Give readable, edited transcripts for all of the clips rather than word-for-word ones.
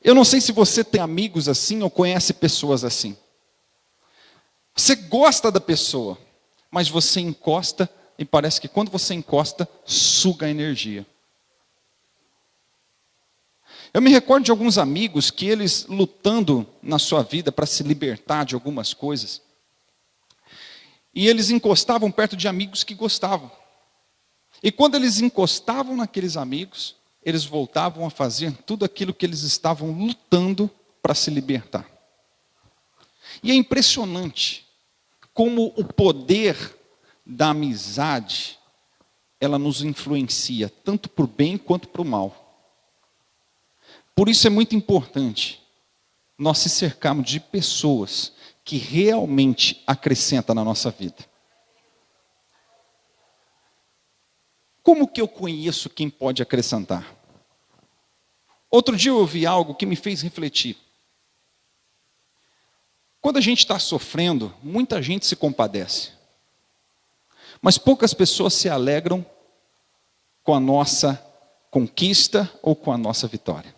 Eu não sei se você tem amigos assim ou conhece pessoas assim. Você gosta da pessoa, mas você encosta e parece que quando você encosta, suga a energia. Eu me recordo de alguns amigos que eles lutando na sua vida para se libertar de algumas coisas. E eles encostavam perto de amigos que gostavam. E quando eles encostavam naqueles amigos, eles voltavam a fazer tudo aquilo que eles estavam lutando para se libertar. E é impressionante como o poder da amizade, ela nos influencia, tanto para o bem quanto para o mal. Por isso é muito importante nós se cercarmos de pessoas que realmente acrescentam na nossa vida. Como que eu conheço quem pode acrescentar? Outro dia eu ouvi algo que me fez refletir. Quando a gente está sofrendo, muita gente se compadece. Mas poucas pessoas se alegram com a nossa conquista ou com a nossa vitória.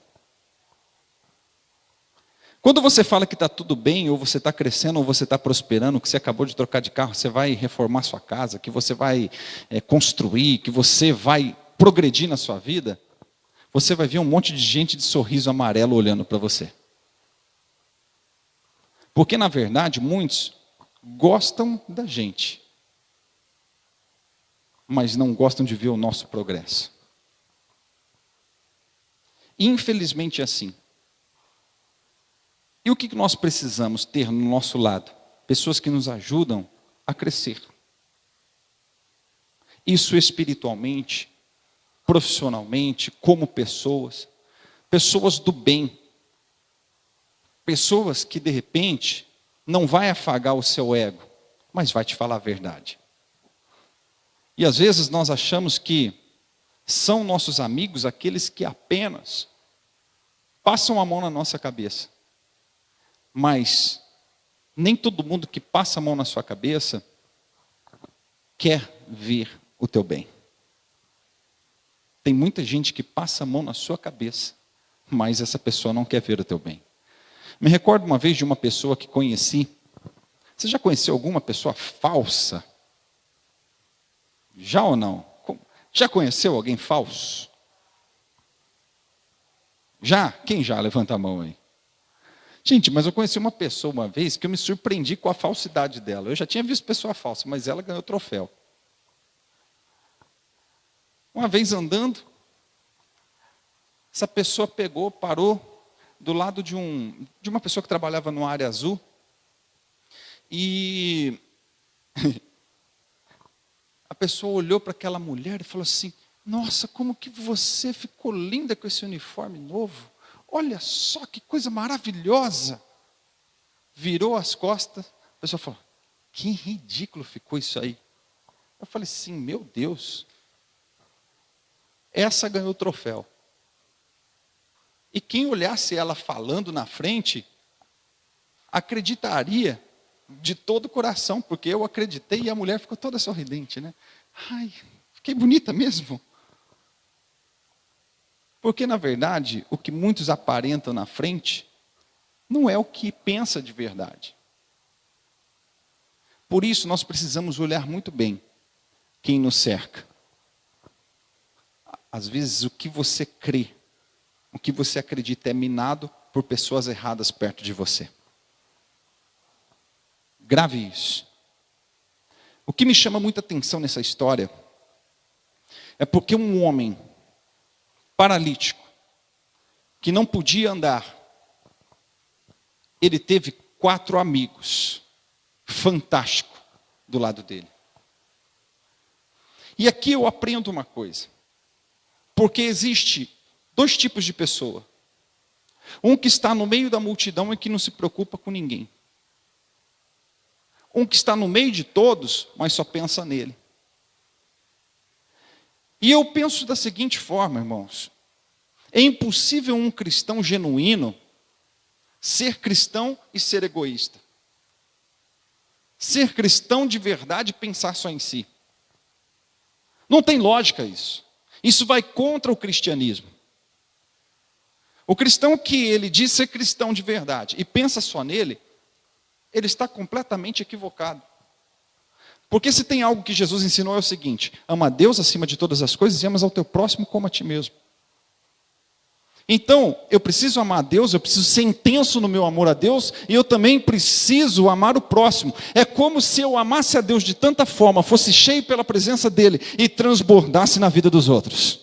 Quando você fala que está tudo bem, ou você está crescendo, ou você está prosperando, que você acabou de trocar de carro, você vai reformar sua casa, que você vai construir, que você vai progredir na sua vida, você vai ver um monte de gente de sorriso amarelo olhando para você. Porque, na verdade, muitos gostam da gente, mas não gostam de ver o nosso progresso. Infelizmente é assim. E o que nós precisamos ter no nosso lado? Pessoas que nos ajudam a crescer. Isso espiritualmente, profissionalmente, como pessoas. Pessoas do bem. Pessoas que de repente não vai afagar o seu ego, mas vai te falar a verdade. E às vezes nós achamos que são nossos amigos aqueles que apenas passam a mão na nossa cabeça. Mas nem todo mundo que passa a mão na sua cabeça quer ver o teu bem. Tem muita gente que passa a mão na sua cabeça, mas essa pessoa não quer ver o teu bem. Me recordo uma vez de uma pessoa que conheci. Você já conheceu alguma pessoa falsa? Já ou não? Já conheceu alguém falso? Já? Quem já? Levanta a mão aí. Gente, mas eu conheci uma pessoa uma vez que eu me surpreendi com a falsidade dela. Eu já tinha visto pessoa falsa, mas ela ganhou troféu. Uma vez andando, essa pessoa pegou, parou do lado de uma pessoa que trabalhava no Área Azul. E a pessoa olhou para aquela mulher e falou assim: nossa, como que você ficou linda com esse uniforme novo. Olha só que coisa maravilhosa. Virou as costas, a pessoa falou: que ridículo ficou isso aí. Eu falei assim: meu Deus, essa ganhou o troféu. E quem olhasse ela falando na frente, acreditaria de todo o coração, porque eu acreditei e a mulher ficou toda sorridente, né? Ai, fiquei bonita mesmo. Porque, na verdade, o que muitos aparentam na frente, não é o que pensa de verdade. Por isso, nós precisamos olhar muito bem quem nos cerca. Às vezes, o que você crê, o que você acredita é minado por pessoas erradas perto de você. Grave isso. O que me chama muita atenção nessa história é porque um homem paralítico, que não podia andar, ele teve 4 amigos fantásticos do lado dele. E aqui eu aprendo uma coisa, porque existe 2 tipos de pessoa. Um que está no meio da multidão e que não se preocupa com ninguém. Um que está no meio de todos, mas só pensa nele. E eu penso da seguinte forma, irmãos: é impossível um cristão genuíno ser cristão e ser egoísta. Ser cristão de verdade e pensar só em si. Não tem lógica isso. Isso vai contra o cristianismo. O cristão que ele diz ser cristão de verdade e pensa só nele, ele está completamente equivocado. Porque se tem algo que Jesus ensinou é o seguinte: ama a Deus acima de todas as coisas e amas ao teu próximo como a ti mesmo. Então, eu preciso amar a Deus, eu preciso ser intenso no meu amor a Deus, e eu também preciso amar o próximo. É como se eu amasse a Deus de tanta forma, fosse cheio pela presença dEle e transbordasse na vida dos outros.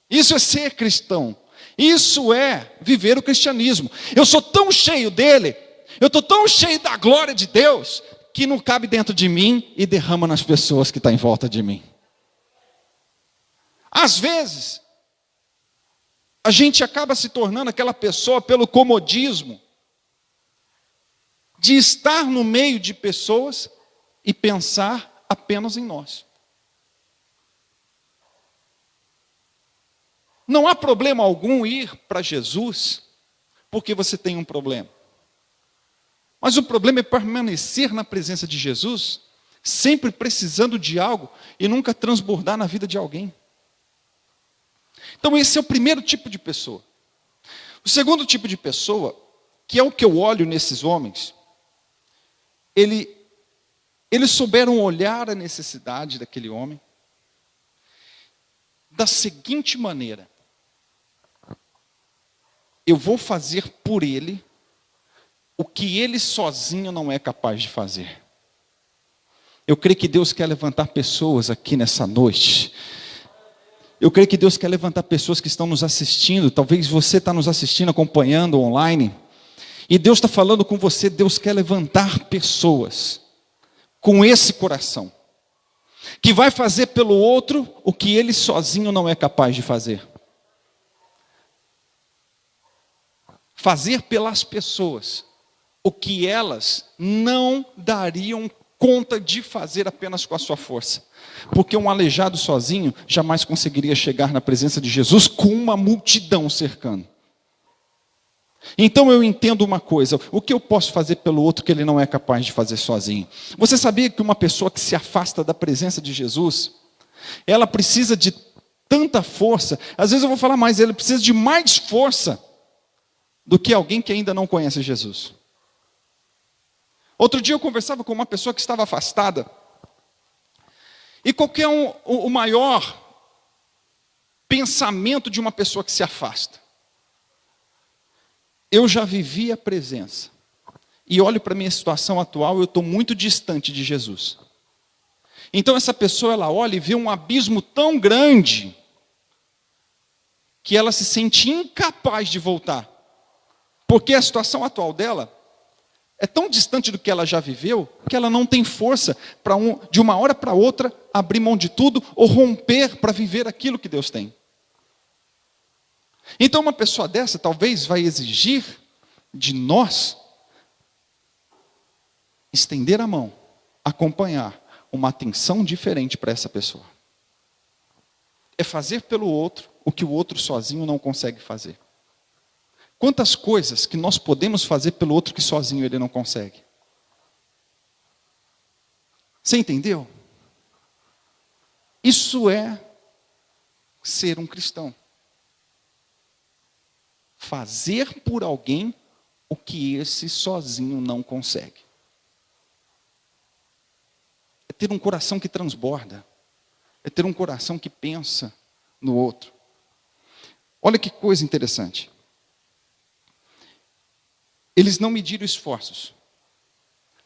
Isso é ser cristão. Isso é viver o cristianismo. Eu sou tão cheio dEle, eu estou tão cheio da glória de Deus, que não cabe dentro de mim e derrama nas pessoas que estão em volta de mim. Às vezes, a gente acaba se tornando aquela pessoa pelo comodismo de estar no meio de pessoas e pensar apenas em nós. Não há problema algum ir para Jesus porque você tem um problema. Mas o problema é permanecer na presença de Jesus, sempre precisando de algo e nunca transbordar na vida de alguém. Então esse é o primeiro tipo de pessoa. O segundo tipo de pessoa, que é o que eu olho nesses homens, eles souberam olhar a necessidade daquele homem da seguinte maneira: eu vou fazer por ele o que ele sozinho não é capaz de fazer. Eu creio que Deus quer levantar pessoas aqui nessa noite. Eu creio que Deus quer levantar pessoas que estão nos assistindo. Talvez você está nos assistindo, acompanhando online. E Deus está falando com você. Deus quer levantar pessoas com esse coração, que vai fazer pelo outro o que ele sozinho não é capaz de fazer. Fazer pelas pessoas o que elas não dariam conta de fazer apenas com a sua força. Porque um aleijado sozinho jamais conseguiria chegar na presença de Jesus com uma multidão cercando. Então eu entendo uma coisa: o que eu posso fazer pelo outro que ele não é capaz de fazer sozinho? Você sabia que uma pessoa que se afasta da presença de Jesus, ela precisa de tanta força, às vezes eu vou falar mais, ele precisa de mais força do que alguém que ainda não conhece Jesus. Outro dia eu conversava com uma pessoa que estava afastada, e qualquer o maior pensamento de uma pessoa que se afasta: eu já vivi a presença, e olho para a minha situação atual, eu estou muito distante de Jesus. Então essa pessoa, ela olha e vê um abismo tão grande, que ela se sente incapaz de voltar, porque a situação atual dela é tão distante do que ela já viveu, que ela não tem força para de uma hora para outra abrir mão de tudo ou romper para viver aquilo que Deus tem. Então uma pessoa dessa talvez vai exigir de nós estender a mão, acompanhar, uma atenção diferente para essa pessoa. É fazer pelo outro o que o outro sozinho não consegue fazer. Quantas coisas que nós podemos fazer pelo outro que sozinho ele não consegue? Você entendeu? Isso é ser um cristão. Fazer por alguém o que esse sozinho não consegue. É ter um coração que transborda. É ter um coração que pensa no outro. Olha que coisa interessante. Eles não mediram esforços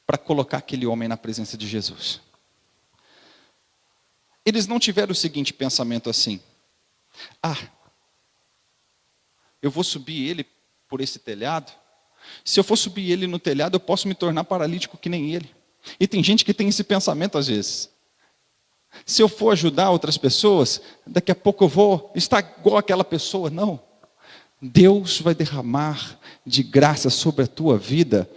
para colocar aquele homem na presença de Jesus. Eles não tiveram o seguinte pensamento assim: eu vou subir ele por esse telhado. Se eu for subir ele no telhado, eu posso me tornar paralítico que nem ele. E tem gente que tem esse pensamento às vezes. Se eu for ajudar outras pessoas, daqui a pouco eu vou estar igual aquela pessoa. Não. Deus vai derramar de graça sobre a tua vida,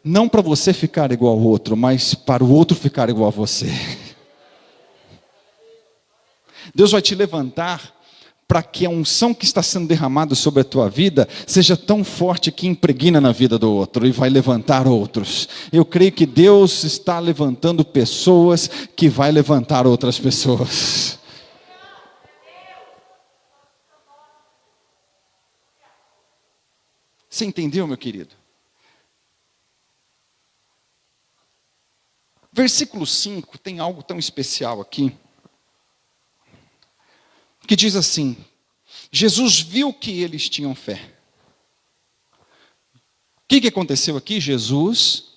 não para você ficar igual ao outro, mas para o outro ficar igual a você. Deus vai te levantar para que a unção que está sendo derramada sobre a tua vida seja tão forte que impregna na vida do outro e vai levantar outros. Eu creio que Deus está levantando pessoas que vai levantar outras pessoas. Você entendeu, meu querido? Versículo 5 tem algo tão especial aqui, que diz assim: Jesus viu que eles tinham fé. O que aconteceu aqui? Jesus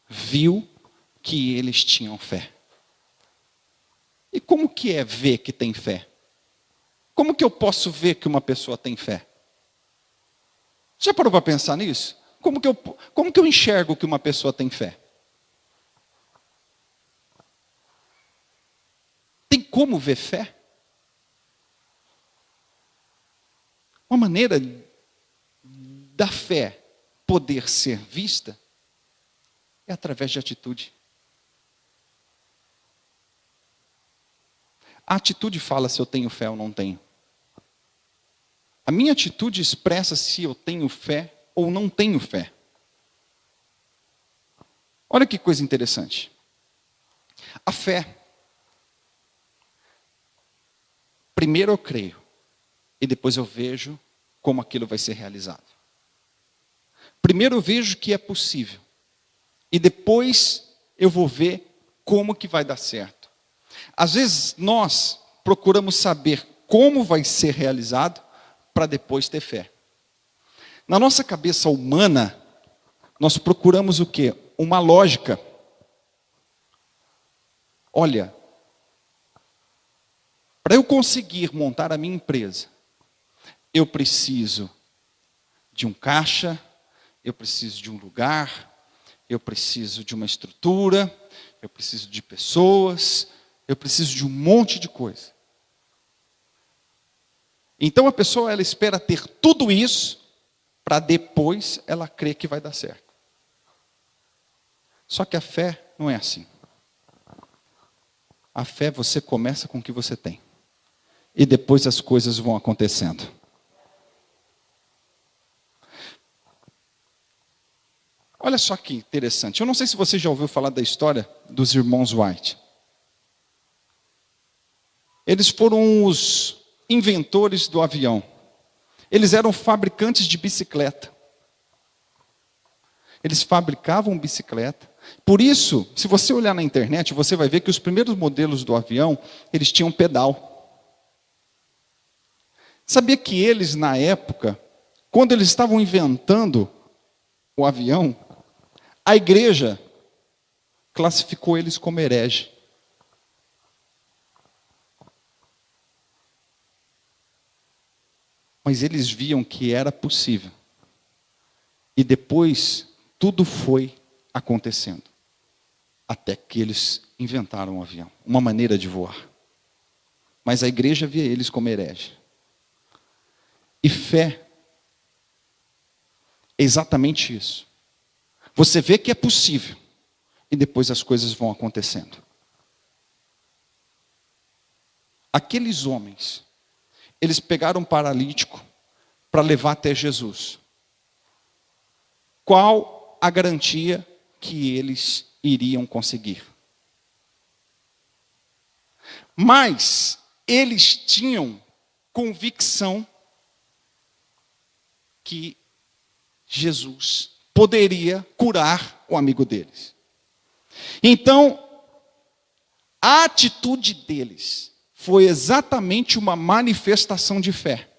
viu que eles tinham fé. E como que é ver que tem fé? Como que eu posso ver que uma pessoa tem fé? Já parou para pensar nisso? Como que eu enxergo que uma pessoa tem fé? Tem como ver fé? Uma maneira da fé poder ser vista é através de atitude. A atitude fala se eu tenho fé ou não tenho. A minha atitude expressa se eu tenho fé ou não tenho fé. Olha que coisa interessante. A fé, primeiro eu creio, e depois eu vejo como aquilo vai ser realizado. Primeiro eu vejo que é possível, e depois eu vou ver como que vai dar certo. Às vezes nós procuramos saber como vai ser realizado para depois ter fé. Na nossa cabeça humana, nós procuramos o quê? Uma lógica. Olha, para eu conseguir montar a minha empresa, eu preciso de um caixa, eu preciso de um lugar, eu preciso de uma estrutura, eu preciso de pessoas, eu preciso de um monte de coisa. Então a pessoa, ela espera ter tudo isso para depois ela crer que vai dar certo. Só que a fé não é assim. A fé, você começa com o que você tem. E depois as coisas vão acontecendo. Olha só que interessante. Eu não sei se você já ouviu falar da história dos irmãos Wright. Eles foram os inventores do avião. Eles eram fabricantes de bicicleta. Eles fabricavam bicicleta. Por isso, se você olhar na internet, você vai ver que os primeiros modelos do avião, eles tinham pedal. Sabia que eles, na época, quando eles estavam inventando o avião, a igreja classificou eles como herege. Mas eles viam que era possível. E depois, tudo foi acontecendo. Até que eles inventaram um avião, uma maneira de voar. Mas a igreja via eles como herege. E fé é exatamente isso. Você vê que é possível. E depois as coisas vão acontecendo. Aqueles homens, eles pegaram um paralítico para levar até Jesus. Qual a garantia que eles iriam conseguir? Mas eles tinham convicção que Jesus poderia curar o amigo deles. Então, a atitude deles foi exatamente uma manifestação de fé.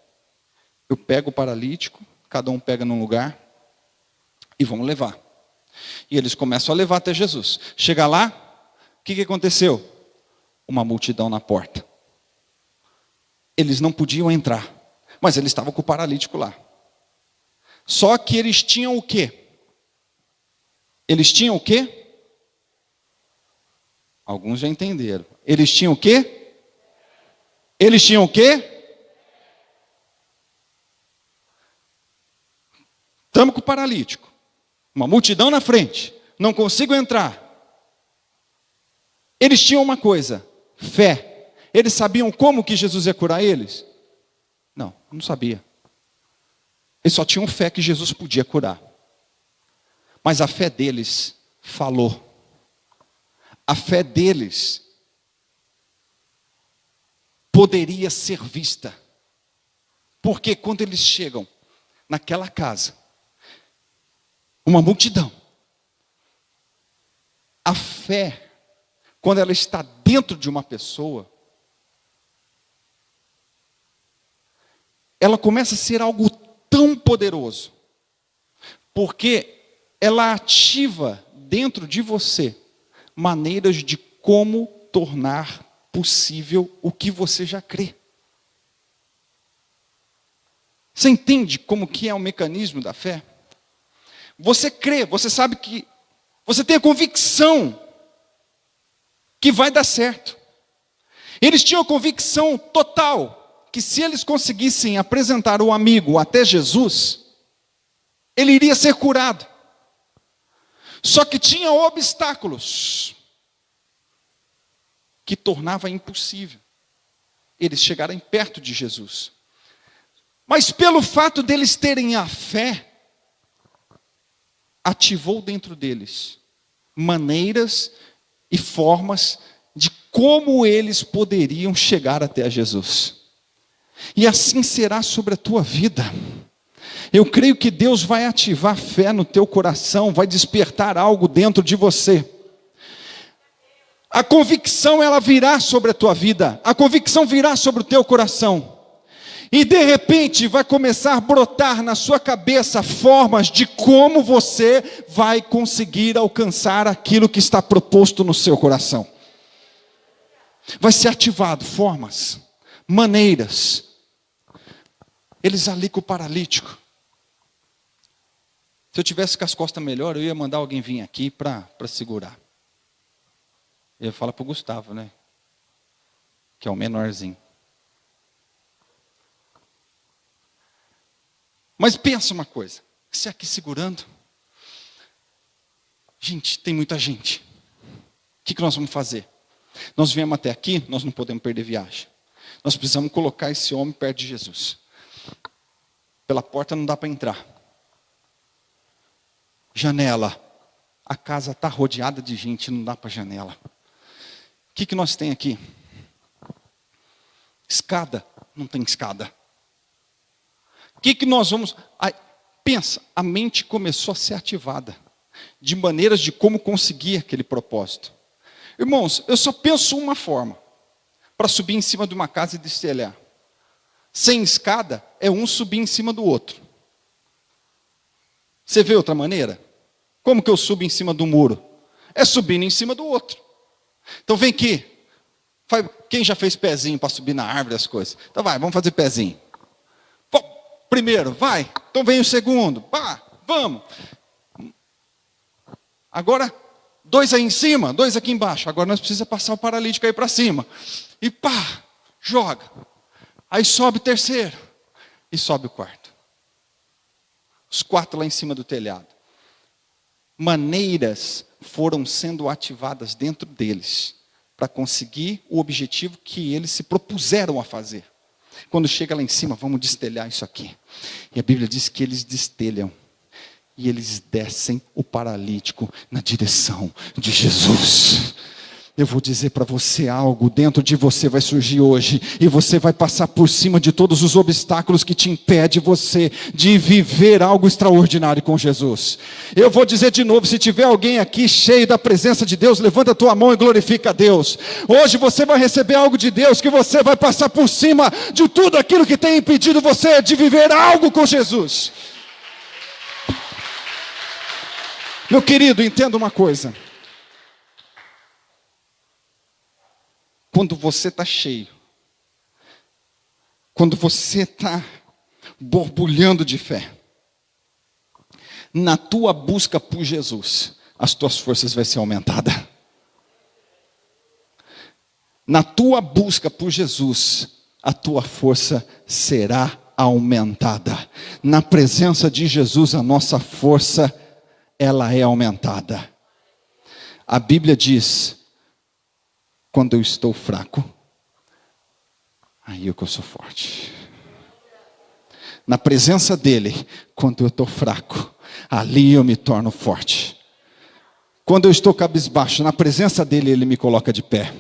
Eu pego o paralítico, cada um pega num lugar e vamos levar. E eles começam a levar até Jesus. Chega lá, o que aconteceu? Uma multidão na porta. Eles não podiam entrar, mas eles estavam com o paralítico lá. Só que eles tinham o quê? Eles tinham o quê? Alguns já entenderam. Eles tinham o quê? Eles tinham o quê? Estamos com o paralítico. Uma multidão na frente. Não consigo entrar. Eles tinham uma coisa: fé. Eles sabiam como que Jesus ia curar eles? Não sabia. Eles só tinham fé que Jesus podia curar. Mas a fé deles falou. A fé deles poderia ser vista. Porque quando eles chegam naquela casa, Uma multidão. A fé, quando ela está dentro de uma pessoa, ela começa a ser algo tão poderoso, porque ela ativa dentro de você maneiras de como tornar possível o que você já crê. Você entende como que é o mecanismo da fé? Você crê, você sabe que, você tem a convicção que vai dar certo. Eles tinham a convicção total que se eles conseguissem apresentar o amigo até Jesus, ele iria ser curado. Só que tinha obstáculos que tornava impossível eles chegarem perto de Jesus. Mas pelo fato deles terem a fé, ativou dentro deles maneiras e formas de como eles poderiam chegar até Jesus. E assim será sobre a tua vida. Eu creio que Deus vai ativar fé no teu coração, vai despertar algo dentro de você. A convicção, ela virá sobre a tua vida, a convicção virá sobre o teu coração. E de repente vai começar a brotar na sua cabeça formas de como você vai conseguir alcançar aquilo que está proposto no seu coração. Vai ser ativado formas, maneiras. Eles ali com o paralítico. Se eu tivesse com as costas melhor, eu ia mandar alguém vir aqui para segurar. Eu ia falar para o Gustavo, né? Que é o menorzinho. Mas pensa uma coisa, você aqui segurando, gente, tem muita gente. O que nós vamos fazer? Nós viemos até aqui, nós não podemos perder viagem. Nós precisamos colocar esse homem perto de Jesus. Pela porta não dá para entrar. Janela, a casa está rodeada de gente, não dá para janela. O que nós temos aqui? Escada, não tem escada. O que nós vamos... Pensa, a mente começou a ser ativada. De maneiras de como conseguir aquele propósito. Irmãos, eu só penso uma forma. Para subir em cima de uma casa e destelhar. Sem escada, é um subir em cima do outro. Você vê outra maneira? Como que eu subo em cima do muro? É subindo em cima do outro. Então vem aqui. Quem já fez pezinho para subir na árvore as coisas? Então vai, vamos fazer pezinho. Primeiro, vai. Então vem o segundo. Pá, vamos. Agora, 2 aí em cima, 2 aqui embaixo. Agora nós precisamos passar o paralítico aí para cima. E pá, joga. Aí sobe o terceiro. E sobe o quarto. Os 4 lá em cima do telhado. Maneiras foram sendo ativadas dentro deles. Para conseguir o objetivo que eles se propuseram a fazer. Quando chega lá em cima, vamos destelhar isso aqui. E a Bíblia diz que eles destelham. E eles descem o paralítico na direção de Jesus. Eu vou dizer para você algo, dentro de você vai surgir hoje, e você vai passar por cima de todos os obstáculos que te impedem você de viver algo extraordinário com Jesus. Eu vou dizer de novo, se tiver alguém aqui cheio da presença de Deus, levanta a tua mão e glorifica a Deus. Hoje você vai receber algo de Deus, que você vai passar por cima de tudo aquilo que tem impedido você de viver algo com Jesus. Meu querido, entenda uma coisa. Quando você está cheio, quando você está borbulhando de fé, na tua busca por Jesus, as tuas forças vão ser aumentadas. Na tua busca por Jesus, a tua força será aumentada. Na presença de Jesus, a nossa força, ela é aumentada. A Bíblia diz: quando eu estou fraco, aí é que eu sou forte. Na presença dele, quando eu estou fraco, ali eu me torno forte. Quando eu estou cabisbaixo, na presença dele, ele me coloca de pé.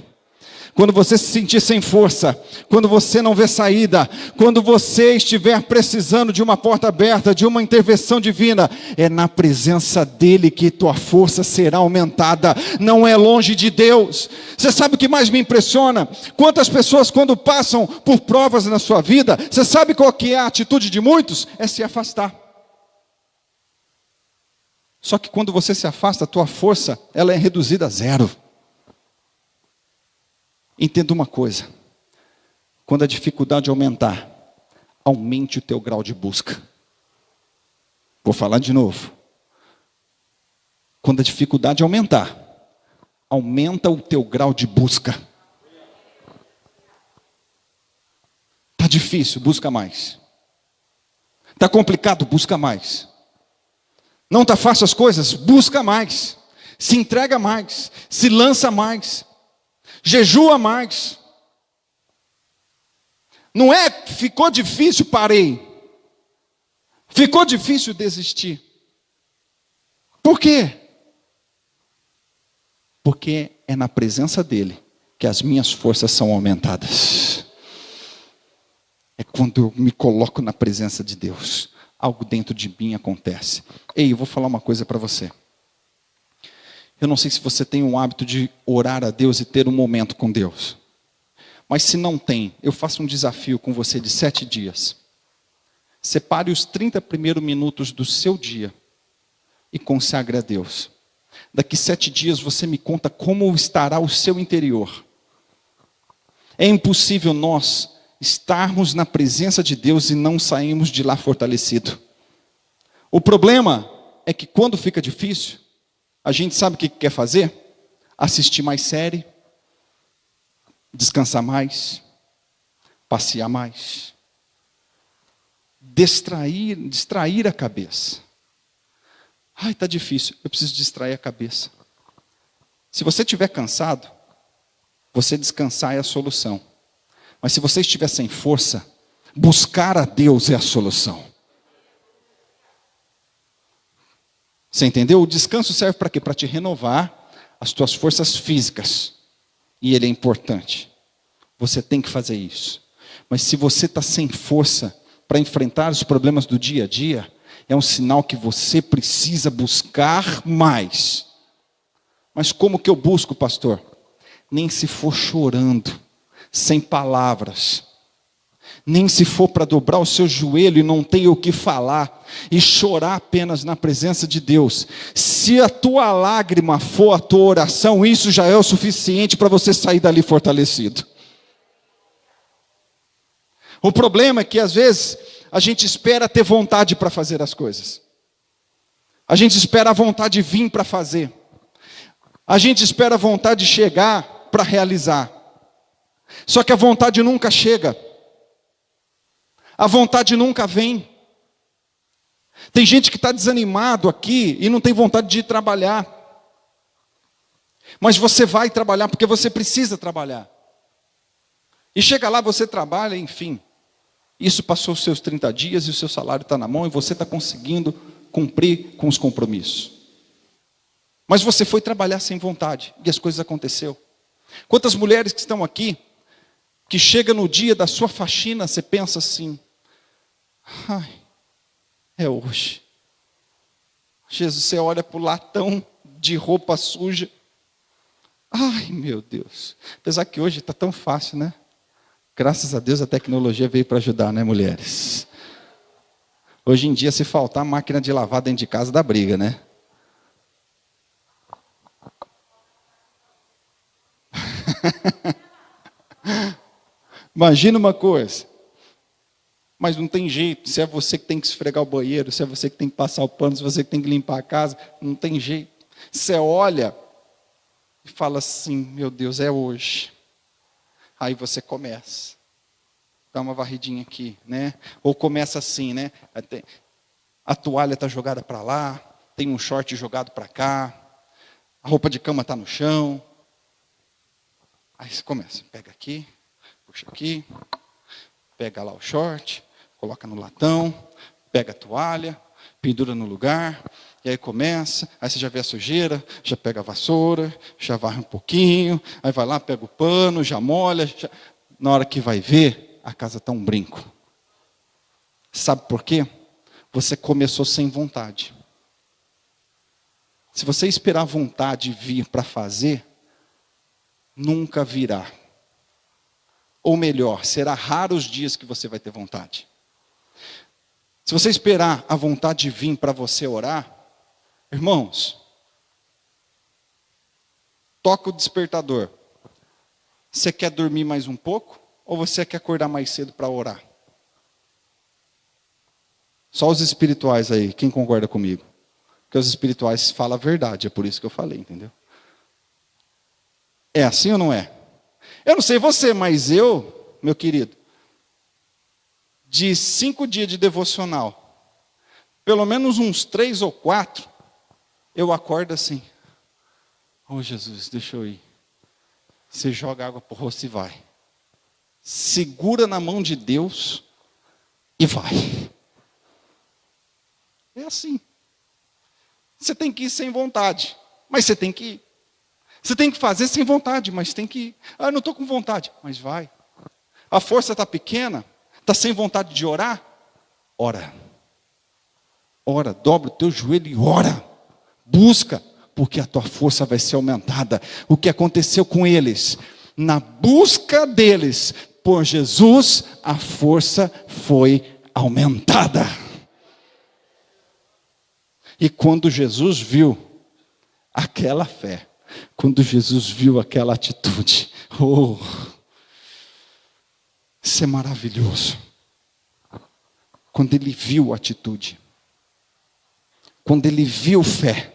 quando você se sentir sem força, quando você não vê saída, quando você estiver precisando de uma porta aberta, de uma intervenção divina, é na presença dEle que tua força será aumentada, não é longe de Deus. Você sabe o que mais me impressiona? Quantas pessoas quando passam por provas na sua vida, você sabe qual que é a atitude de muitos? É se afastar. Só que quando você se afasta, a tua força, ela é reduzida a zero. Entenda uma coisa, quando a dificuldade aumentar, aumente o teu grau de busca. Vou falar de novo. Quando a dificuldade aumentar, aumenta o teu grau de busca. Está difícil, busca mais. Está complicado, busca mais. Não está fácil as coisas, busca mais. Se entrega mais, se lança mais. Jejua mais. Não é, ficou difícil, parei. Ficou difícil desistir. Por quê? Porque é na presença dEle que as minhas forças são aumentadas. É quando eu me coloco na presença de Deus, algo dentro de mim acontece. Ei, eu vou falar uma coisa para você. Eu não sei se você tem um hábito de orar a Deus e ter um momento com Deus. Mas se não tem, eu faço um desafio com você de 7 dias. Separe os 30 primeiros minutos do seu dia e consagre a Deus. Daqui 7 dias você me conta como estará o seu interior. É impossível nós estarmos na presença de Deus e não sairmos de lá fortalecido. O problema é que quando fica difícil, a gente sabe o que quer fazer? Assistir mais série, descansar mais, passear mais, distrair a cabeça. Ai, está difícil, eu preciso distrair a cabeça. Se você estiver cansado, você descansar é a solução. Mas se você estiver sem força, buscar a Deus é a solução. Você entendeu? O descanso serve para quê? Para te renovar as tuas forças físicas. E ele é importante. Você tem que fazer isso. Mas se você está sem força para enfrentar os problemas do dia a dia, é um sinal que você precisa buscar mais. Mas como que eu busco, pastor? Nem se for chorando, sem palavras. Nem se for para dobrar o seu joelho e não ter o que falar, e chorar apenas na presença de Deus. Se a tua lágrima for a tua oração, isso já é o suficiente para você sair dali fortalecido. O problema é que às vezes a gente espera ter vontade para fazer as coisas. A gente espera a vontade vir para fazer. A gente espera a vontade chegar para realizar. Só que a vontade nunca chega. A vontade nunca vem. Tem gente que está desanimado aqui e não tem vontade de ir trabalhar. Mas você vai trabalhar porque você precisa trabalhar. E chega lá, você trabalha, enfim. Isso passou os seus 30 dias e o seu salário está na mão e você está conseguindo cumprir com os compromissos. Mas você foi trabalhar sem vontade e as coisas aconteceram. Quantas mulheres que estão aqui, que chega no dia da sua faxina, você pensa assim, ai, é hoje. Jesus, você olha para o latão de roupa suja. Ai, meu Deus. Apesar que hoje está tão fácil, né? Graças a Deus a tecnologia veio para ajudar, né, mulheres? Hoje em dia, se faltar máquina de lavar dentro de casa, dá briga, né? Imagina uma coisa. Mas não tem jeito, se é você que tem que esfregar o banheiro, se é você que tem que passar o pano, se é você que tem que limpar a casa, não tem jeito. Você olha e fala assim, meu Deus, é hoje. Aí você começa. Dá uma varridinha aqui, né? Ou começa assim, né? A toalha está jogada para lá, tem um short jogado para cá, a roupa de cama está no chão. Aí você começa, pega aqui, puxa aqui, pega lá o short, coloca no latão, pega a toalha, pendura no lugar, e aí começa, aí você já vê a sujeira, já pega a vassoura, já varre um pouquinho, aí vai lá, pega o pano, já molha, na hora que vai ver, a casa está um brinco. Sabe por quê? Você começou sem vontade. Se você esperar a vontade vir para fazer, nunca virá. Ou melhor, será raro os dias que você vai ter vontade. Se você esperar a vontade vir para você orar, irmãos, toca o despertador. Você quer dormir mais um pouco? Ou você quer acordar mais cedo para orar? Só os espirituais aí, quem concorda comigo? Porque os espirituais falam a verdade, é por isso que eu falei, entendeu? É assim ou não é? Eu não sei você, mas eu, meu querido, de 5 dias de devocional, pelo menos uns 3 ou 4, eu acordo assim. Oh Jesus, deixa eu ir. Você joga água para o rosto e vai. Segura na mão de Deus e vai. É assim. Você tem que ir sem vontade, mas você tem que ir. Você tem que fazer sem vontade, mas tem que ir. Ah, eu não estou com vontade, mas vai. A força está pequena, está sem vontade de orar? Ora. Ora, dobra o teu joelho e ora. Busca, porque a tua força vai ser aumentada. O que aconteceu com eles? Na busca deles por Jesus, a força foi aumentada. E quando Jesus viu aquela fé, quando Jesus viu aquela atitude, oh, isso é maravilhoso. Quando ele viu a atitude, quando ele viu fé,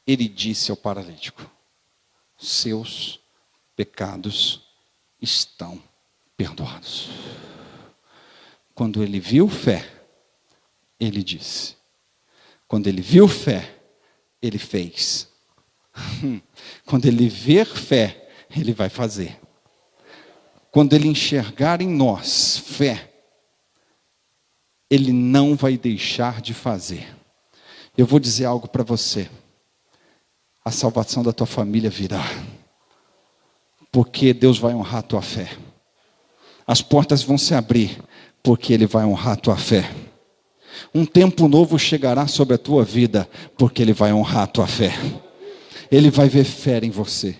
ele disse ao paralítico: seus pecados estão perdoados. Quando ele viu fé, ele disse. Quando ele viu fé, ele fez. Quando ele ver fé, ele vai fazer. Quando ele enxergar em nós fé, ele não vai deixar de fazer. Eu vou dizer algo para você. A salvação da tua família virá. Porque Deus vai honrar a tua fé. As portas vão se abrir, porque Ele vai honrar a tua fé. Um tempo novo chegará sobre a tua vida, porque Ele vai honrar a tua fé. Ele vai ver fé em você.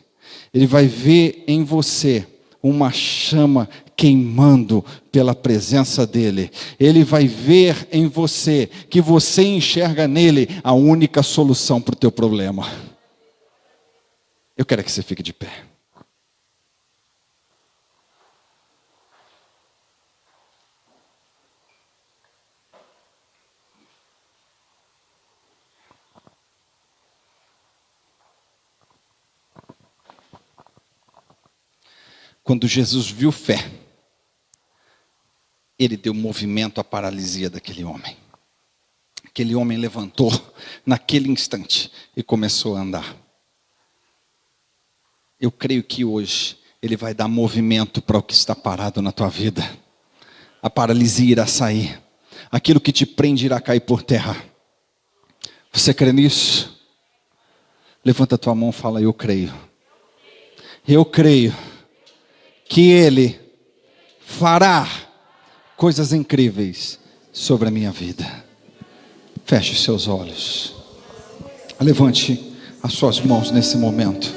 Ele vai ver em você uma chama queimando pela presença dEle. Ele vai ver em você, que você enxerga nele a única solução para o teu problema. Eu quero que você fique de pé. Quando Jesus viu fé, ele deu movimento à paralisia daquele homem. Aquele homem levantou naquele instante e começou a andar. Eu creio que hoje ele vai dar movimento para o que está parado na tua vida. A paralisia irá sair. Aquilo que te prende irá cair por terra. Você crê nisso? Levanta a tua mão e fala: eu creio. Eu creio que Ele fará coisas incríveis sobre a minha vida. Feche os seus olhos. Levante as suas mãos nesse momento.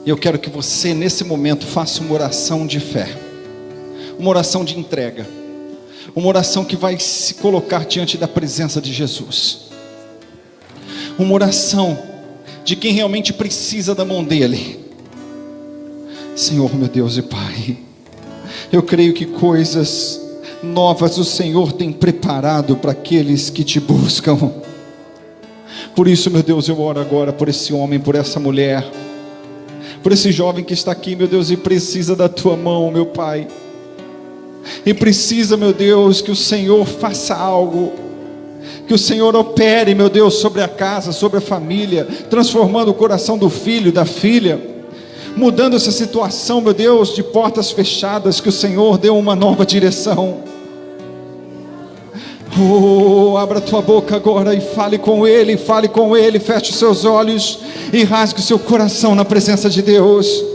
E eu quero que você nesse momento faça uma oração de fé. Uma oração de entrega. Uma oração que vai se colocar diante da presença de Jesus. Uma oração de quem realmente precisa da mão dEle. Senhor, meu Deus e Pai, eu creio que coisas novas o Senhor tem preparado para aqueles que te buscam. Por isso, meu Deus, eu oro agora por esse homem, por essa mulher, por esse jovem que está aqui, meu Deus, e precisa da tua mão, meu Pai. E precisa, meu Deus, que o Senhor faça algo, que o Senhor opere, meu Deus, sobre a casa, sobre a família, transformando o coração do filho, da filha. mudando essa situação, meu Deus, de portas fechadas, que o Senhor deu uma nova direção. Oh, abra tua boca agora e fale com Ele, feche os seus olhos e rasgue o seu coração na presença de Deus.